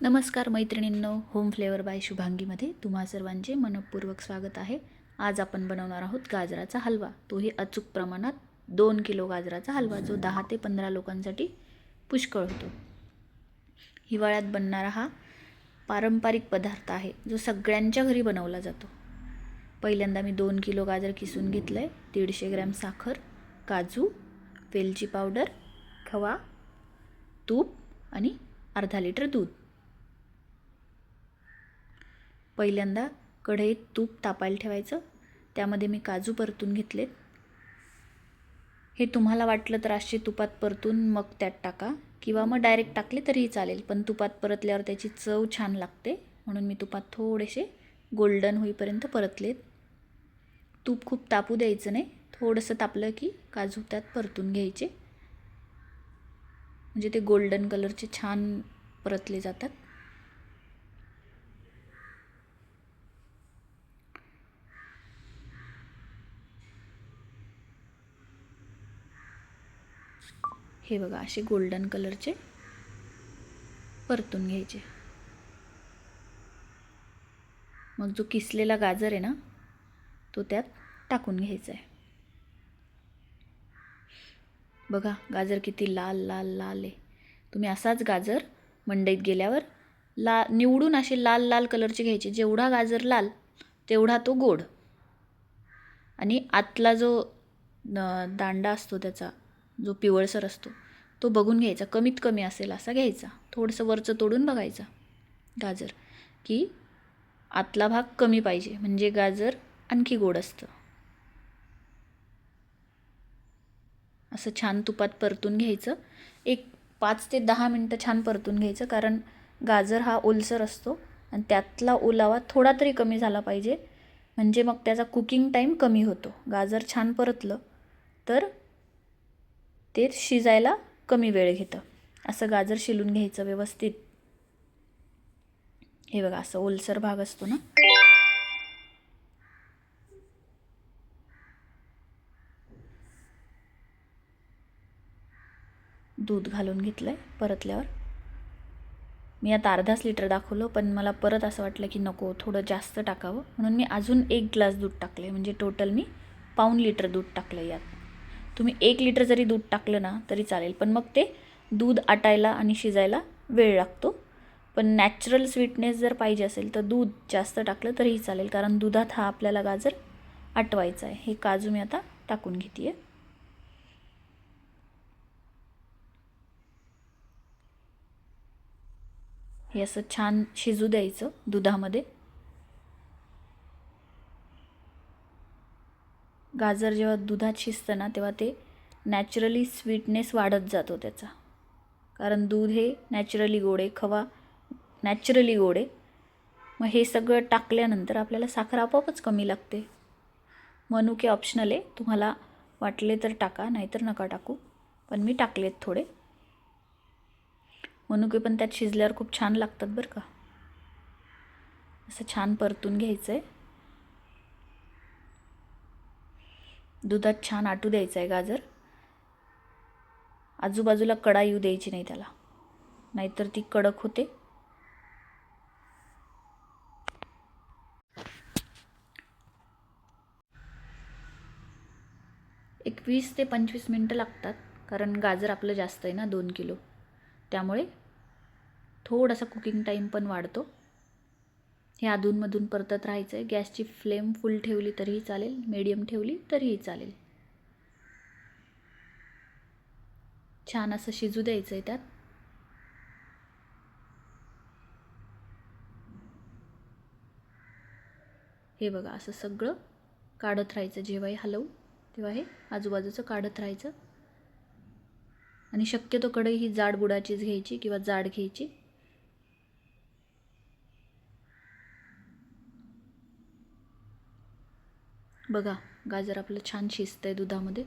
नमस्कार मैत्रिणींनो, home flavour bye शुभांगीमध्ये तुम्हा सर्वांचे मनपूर्वक स्वागत आहे. आज आपण बनवणार आहोत गाजराचा हलवा. तोही अचूक प्रमाणात 2 किलो गाजराचा हलवा, जो 10 ते 15 लोकांसाठी पुष्कळ होतो. हिवाळ्यात बनणारा हा पारंपरिक पदार्थ आहे, जो सगळ्यांच्या घरी बनवला जातो. पहिल्यांदा मी 2 किलो गाजर किसून घेतलं आहे. 150 ग्रॅम साखर, काजू, वेलची पावडर, खवा, तूप आणि अर्धा लिटर दूध. पहिल्यांदा कढईत तूप तापायला ठेवायचं. त्यामध्ये मी काजू परतून घेतलेत. हे तुम्हाला वाटलं तर असे तुपात परतून मग त्यात टाका, किंवा मग डायरेक्ट टाकले तरीही चालेल, पण तुपात परतल्यावर त्याची चव छान लागते, म्हणून मी तुपात थोडेसे गोल्डन होईपर्यंत परतलेत. तूप खूप तापू द्यायचं नाही, थोडंसं तापलं की काजू त्यात परतून घ्यायचे, म्हणजे ते गोल्डन कलरचे छान परतले जातात. हे बघा, असे गोल्डन कलरचे परतून घ्यायचे. मग जो किसलेला गाजर आहे ना, तो त्यात टाकून घ्यायचा आहे. बघा, गाजर किती लाल लाल लाल आहे. तुम्ही असाच गाजर मंडईत गेल्यावर निवडून असे लाल लाल कलरचे घ्यायचे. जेवढा गाजर लाल तेवढा तो गोड. आणि आतला जो दांडा असतो त्याचा, जो पिवळसर असतो, तो बघून घ्यायचा. कमीत कमी असेल असा घ्यायचा. थोडंसं वरचं तोडून बघायचा गाजर, की आतला भाग कमी पाहिजे, म्हणजे गाजर आणखी गोड असतं. असं छान तुपात परतून घ्यायचं. एक 5 ते 10 मिनटं छान परतून घ्यायचं, कारण गाजर हा ओलसर असतो आणि त्यातला ओलावा थोडा तरी कमी झाला पाहिजे, म्हणजे मग त्याचा कुकिंग टाईम कमी होतो. गाजर छान परतलं तर ते शिजायला कमी वेळ घेतं. असं गाजर शिलून घ्यायचं व्यवस्थित. हे बघा, असं ओलसर भाग असतो ना, दूध घालून घेतलं आहे परतल्यावर. मी आता अर्धाच लिटर दाखवलं, पण मला परत असं वाटलं की नको, थोडं जास्त टाकावं, म्हणून मी अजून 1 ग्लास दूध टाकले. म्हणजे टोटल मी 1.5 लिटर दूध टाकलं यात. तुम्ही 1 लिटर जरी दूध टाकलं ना तरी चालेल, पण मग ते दूध आटायला आणि शिजायला वेळ लागतो. पण नॅचरल स्वीटनेस जर पाहिजे असेल तर दूध जास्त टाकलं तरीही चालेल, कारण दुधात हा आपल्याला गाजर आटवायचा आहे. हे काजू मी आता टाकून घेते आहे. हे असं छान शिजू द्यायचं दुधामध्ये. गाजर जेव्हा दुधात शिजतं ना, तेव्हा ते नॅचरली स्वीटनेस वाढत जातो त्याचा, कारण दूध हे नॅचरली गोड आहे, खवा नॅचरली गोड आहे. मग हे सगळं टाकल्यानंतर आपल्याला साखर आपोआपच कमी लागते. मनुके ऑप्शनल आहे, तुम्हाला वाटले तर टाका, नाहीतर नका टाकू, पण मी टाकलेत थोडे. मनुके पण त्यात शिजल्यावर खूप छान लागतात बरं का. असं छान परतून घ्यायचं आहे. दुधात छान आटू द्यायचं आहे गाजर. आजूबाजूला कडा येऊ द्यायची नाही त्याला, नाहीतर ती कडक होते. एक 20 ते 25 मिनटं लागतात, कारण गाजर आपलं जास्त आहे ना, 2 किलो, त्यामुळे थोडासा कुकिंग टाईम पण वाढतो. हे अधूनमधून परतत राहायचं आहे. गॅसची फ्लेम फुल ठेवली तरीही चालेल, मीडियम ठेवली तरीही चालेल. छान असं शिजू द्यायचं आहे त्यात. हे बघा, असं सगळं काढत राहायचं. जेव्हाही हलवू तेव्हा हे आजूबाजूचं काढत राहायचं. आणि शक्यतो कढई ही जाड बुडाचीच घ्यायची किंवा जाड घ्यायची. बघा, गाजर आपलं छान शिजतंय दुधामध्ये.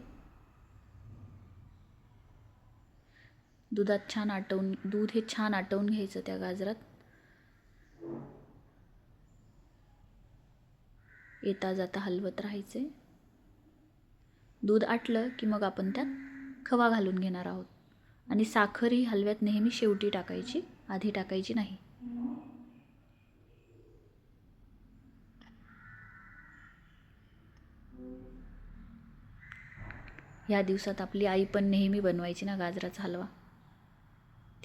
दुधात छान आटवून, दूध हे छान आटवून घ्यायचं त्या गाजरात. येता जाता हलवत राहायचे. दूध आटलं की मग आपण त्यात खवा घालून घेणार आहोत. आणि साखर ही हलव्यात नेहमी शेवटी टाकायची, आधी टाकायची नाही. ह्या दिवसात आपली आई पण नेहमी बनवायची ना गाजराचा हलवा.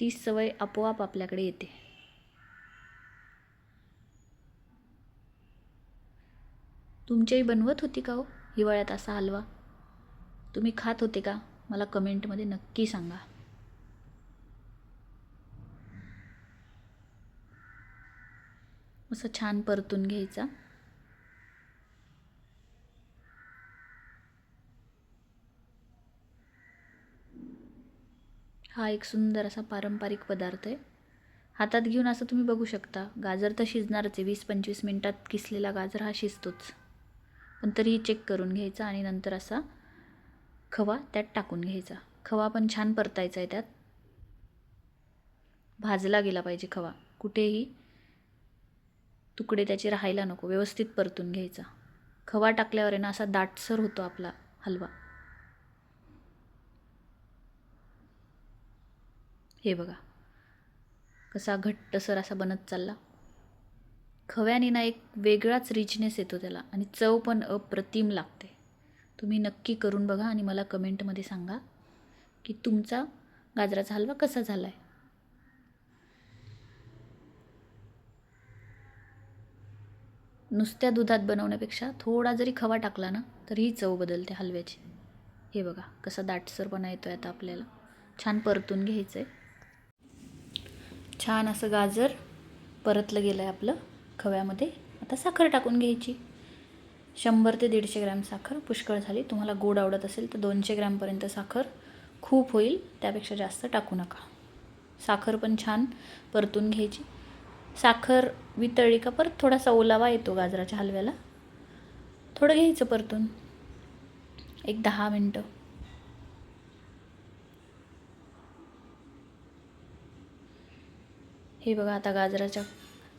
ती सवय आपोआप आपल्याकडे येते. तुमच्याही बनवत होती का हो हिवाळ्यात असा हलवा? तुम्ही खात होते का? मला कमेंटमध्ये नक्की सांगा. असं छान परतून घ्यायचा. हा एक सुंदर असा पारंपरिक पदार्थ आहे. हातात घेऊन असं तुम्ही बघू शकता. गाजर तर शिजणारच आहे. 20-25 मिनटात किसलेला गाजर हा शिजतोच. पण तरीही चेक करून घ्यायचा आणि नंतर असा खवा त्यात टाकून घ्यायचा. खवा पण छान परतायचा आहे त्यात. भाजला गेला पाहिजे खवा. कुठेही तुकडे त्याचे राहायला नको. व्यवस्थित परतून घ्यायचा. खवा टाकल्यावर आहे ना असा दाटसर होतो आपला हलवा. हे बघा कसा घट्टसर असा बनत चालला. खव्याने ना एक वेगळाच रिचनेस येतो त्याला आणि चव पण अप्रतिम लागते. तुम्ही नक्की करून बघा आणि मला कमेंटमध्ये सांगा की तुमचा गाजराचा हलवा कसा झाला आहे. नुसत्या दुधात बनवण्यापेक्षा थोडा जरी खवा टाकला ना तरीही चव बदलते हलव्याची. हे बघा कसा दाटसरपणा येतो आहे आता आपल्याला. छान परतून घ्यायचं आहे. छान असं गाजर परतलं गेलं आहे आपलं खव्यामध्ये. आता साखर टाकून घ्यायची. 100 ते 150 ग्रॅम साखर पुष्कळ झाली. तुम्हाला गोड आवडत असेल तर 200 ग्रॅमपर्यंत साखर खूप होईल. त्यापेक्षा जास्त टाकू नका. साखर पण छान परतून घ्यायची. साखर वितळली का परत थोडासा ओलावा येतो गाजराच्या हलव्याला. थोडं घ्यायचं परतून 1-10 मिनटं. हे बघा आता गाजराच्या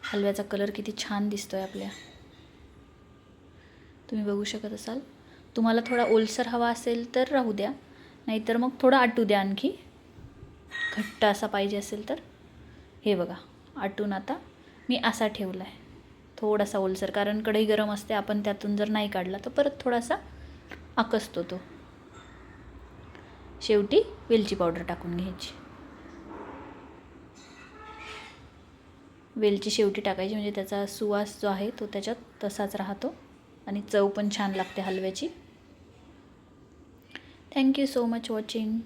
हलव्याचा कलर किती छान दिसतो आहे आपल्या. तुम्ही बघू शकत असाल. तुम्हाला थोडा ओलसर हवा असेल तर राहू द्या, नाहीतर मग थोडा आटू द्या. आणखी घट्ट असा पाहिजे असेल तर. हे बघा आटून आता मी असा ठेवला आहे थोडासा ओलसर, कारण कढई गरम असते. आपण त्यातून जर नाही काढला तर परत थोडासा आकसतो तो. शेवटी वेलची पावडर टाकून घ्यायची. वेलची शेवटी टाकायची म्हणजे त्याचा सुवास जो आहे तो त्याच्यात तसाच राहतो आणि चव पण छान लागते हलव्याची. Thank you so much watching.